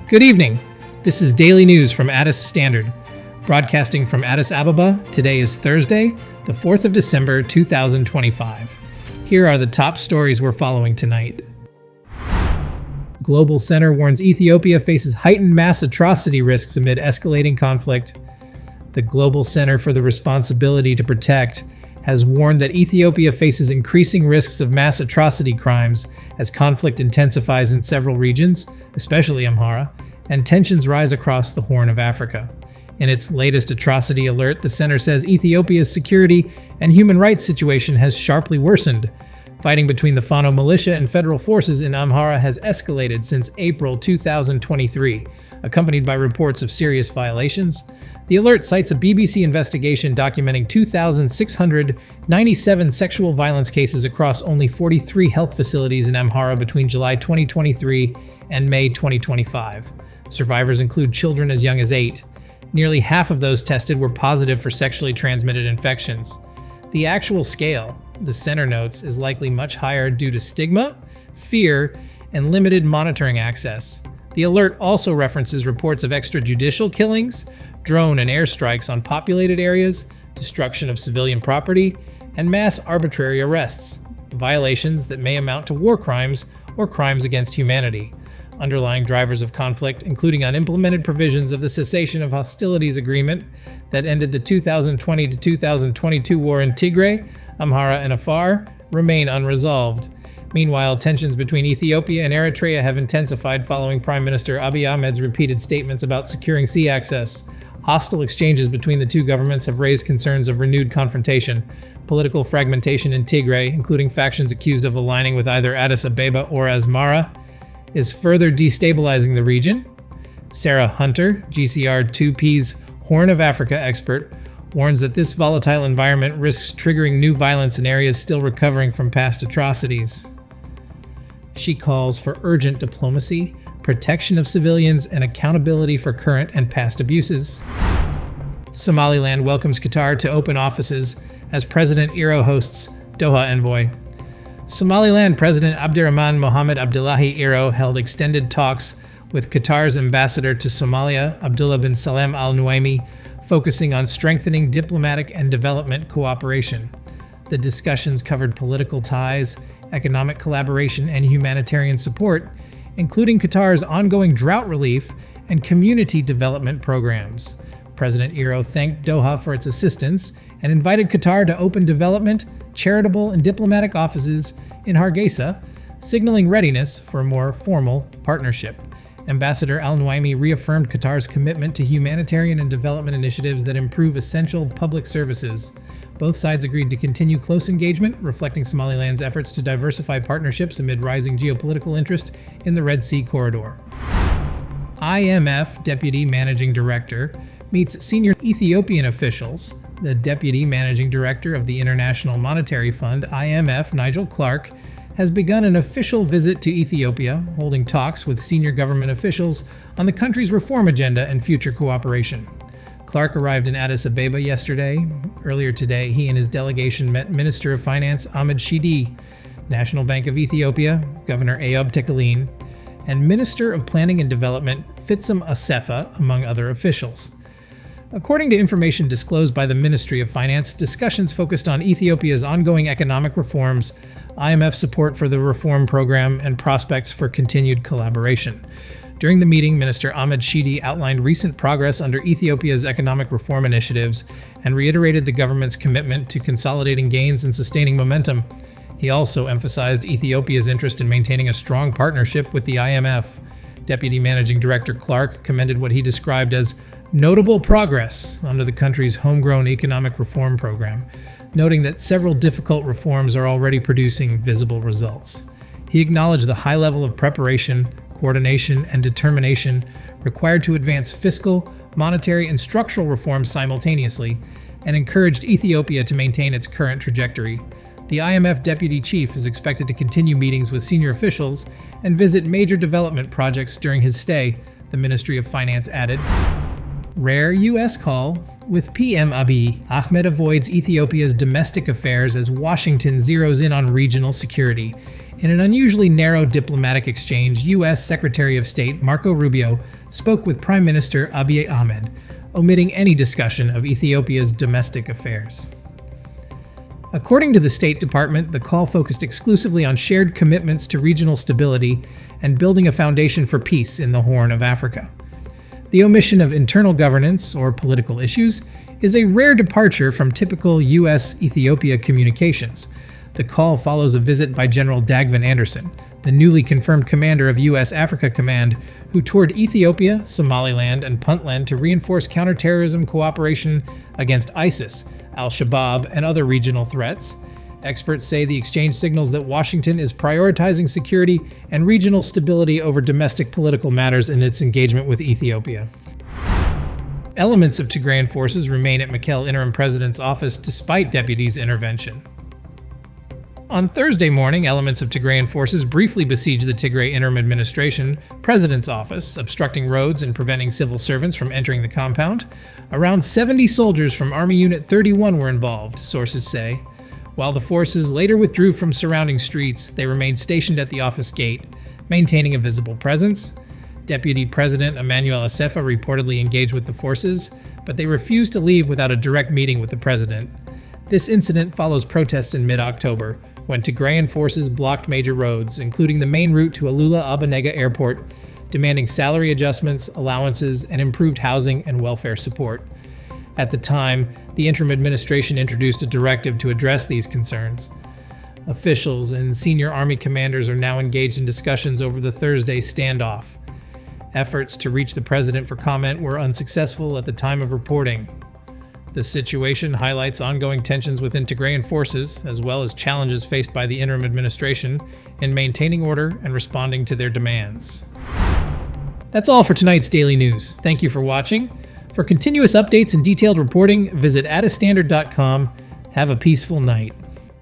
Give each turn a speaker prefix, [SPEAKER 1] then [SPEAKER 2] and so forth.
[SPEAKER 1] Good evening. This is daily news from Addis Standard. Broadcasting from Addis Ababa, today is Thursday, the 4th of December, 2025. Here are the top stories we're following tonight. Global Center warns Ethiopia faces heightened mass atrocity risks amid escalating conflict. The Global Center for the Responsibility to Protect has warned that Ethiopia faces increasing risks of mass atrocity crimes as conflict intensifies in several regions, especially Amhara, and tensions rise across the Horn of Africa. In its latest atrocity alert, the center says Ethiopia's security and human rights situation has sharply worsened. Fighting between the Fano militia and federal forces in Amhara has escalated since April 2023, accompanied by reports of serious violations. The alert cites a BBC investigation documenting 2,697 sexual violence cases across only 43 health facilities in Amhara between July 2023 and May 2025. Survivors include children as young as 8. Nearly half of those tested were positive for sexually transmitted infections. The actual scale, the center notes, is likely much higher due to stigma, fear, and limited monitoring access. The alert also references reports of extrajudicial killings, drone and airstrikes on populated areas, destruction of civilian property, and mass arbitrary arrests, violations that may amount to war crimes or crimes against humanity. Underlying drivers of conflict, including unimplemented provisions of the Cessation of Hostilities Agreement that ended the 2020 to 2022 war in Tigray, Amhara, and Afar, remain unresolved. Meanwhile, tensions between Ethiopia and Eritrea have intensified following Prime Minister Abiy Ahmed's repeated statements about securing sea access. Hostile exchanges between the two governments have raised concerns of renewed confrontation. Political fragmentation in Tigray, including factions accused of aligning with either Addis Ababa or Asmara, is further destabilizing the region. Sarah Hunter, GCR2P's Horn of Africa expert, warns that this volatile environment risks triggering new violence in areas still recovering from past atrocities. She calls for urgent diplomacy, protection of civilians, and accountability for current and past abuses. Somaliland welcomes Qatar to open offices as President Irro hosts Doha envoy. Somaliland President Abdirahman Mohamed Abdullahi Irro held extended talks with Qatar's ambassador to Somalia, Abdullah bin Salem Al Nuaimi, focusing on strengthening diplomatic and development cooperation. The discussions covered political ties, economic collaboration, and humanitarian support, including Qatar's ongoing drought relief and community development programs. President Irro thanked Doha for its assistance and invited Qatar to open development, charitable, and diplomatic offices in Hargeisa, signaling readiness for a more formal partnership. Ambassador Al Nuaimi reaffirmed Qatar's commitment to humanitarian and development initiatives that improve essential public services. Both sides agreed to continue close engagement, reflecting Somaliland's efforts to diversify partnerships amid rising geopolitical interest in the Red Sea corridor. IMF Deputy Managing Director meets senior Ethiopian officials. The Deputy Managing Director of the International Monetary Fund, IMF, Nigel Clarke, has begun an official visit to Ethiopia, holding talks with senior government officials on the country's reform agenda and future cooperation. Clarke arrived in Addis Ababa yesterday. Earlier today, he and his delegation met Minister of Finance Ahmed Shidi, National Bank of Ethiopia, Governor Ayob Tekelin, and Minister of Planning and Development Fitsum Asefa, among other officials. According to information disclosed by the Ministry of Finance, discussions focused on Ethiopia's ongoing economic reforms, IMF support for the reform program, and prospects for continued collaboration. During the meeting, Minister Ahmed Shidi outlined recent progress under Ethiopia's economic reform initiatives and reiterated the government's commitment to consolidating gains and sustaining momentum. He also emphasized Ethiopia's interest in maintaining a strong partnership with the IMF. Deputy Managing Director Clarke commended what he described as notable progress under the country's Homegrown Economic Reform Program, noting that several difficult reforms are already producing visible results. He acknowledged the high level of preparation, coordination, and determination required to advance fiscal, monetary, and structural reforms simultaneously, and encouraged Ethiopia to maintain its current trajectory. The IMF Deputy Chief is expected to continue meetings with senior officials and visit major development projects during his stay, the Ministry of Finance added. Rare U.S. call, with PM Abiy Ahmed avoids Ethiopia's domestic affairs as Washington zeroes in on regional security. In an unusually narrow diplomatic exchange, U.S. Secretary of State Marco Rubio spoke with Prime Minister Abiy Ahmed, omitting any discussion of Ethiopia's domestic affairs. According to the State Department, the call focused exclusively on shared commitments to regional stability and building a foundation for peace in the Horn of Africa. The omission of internal governance or political issues is a rare departure from typical US-Ethiopia communications. The call follows a visit by General Dagvin Anderson, the newly confirmed commander of US Africa Command, who toured Ethiopia, Somaliland, and Puntland to reinforce counterterrorism cooperation against ISIS, Al-Shabaab, and other regional threats. Experts say the exchange signals that Washington is prioritizing security and regional stability over domestic political matters in its engagement with Ethiopia. Elements of Tigrayan forces remain at Tigray Interim President's office despite deputies' intervention. On Thursday morning, elements of Tigrayan forces briefly besieged the Tigray Interim Administration President's office, obstructing roads and preventing civil servants from entering the compound. Around 70 soldiers from Army Unit 31 were involved, sources say. While the forces later withdrew from surrounding streets, they remained stationed at the office gate, maintaining a visible presence. Deputy President Emmanuel Asefa reportedly engaged with the forces, but they refused to leave without a direct meeting with the president. This incident follows protests in mid-October, when Tigrayan forces blocked major roads, including the main route to Alula Abanega Airport, demanding salary adjustments, allowances, and improved housing and welfare support. At the time, the interim administration introduced a directive to address these concerns. Officials and senior army commanders are now engaged in discussions over the Thursday standoff. Efforts to reach the president for comment were unsuccessful at the time of reporting. The situation highlights ongoing tensions within Tigrayan forces, as well as challenges faced by the interim administration in maintaining order and responding to their demands. That's all for tonight's Daily News. Thank you for watching. For continuous updates and detailed reporting, visit addisstandard.com. Have a peaceful night.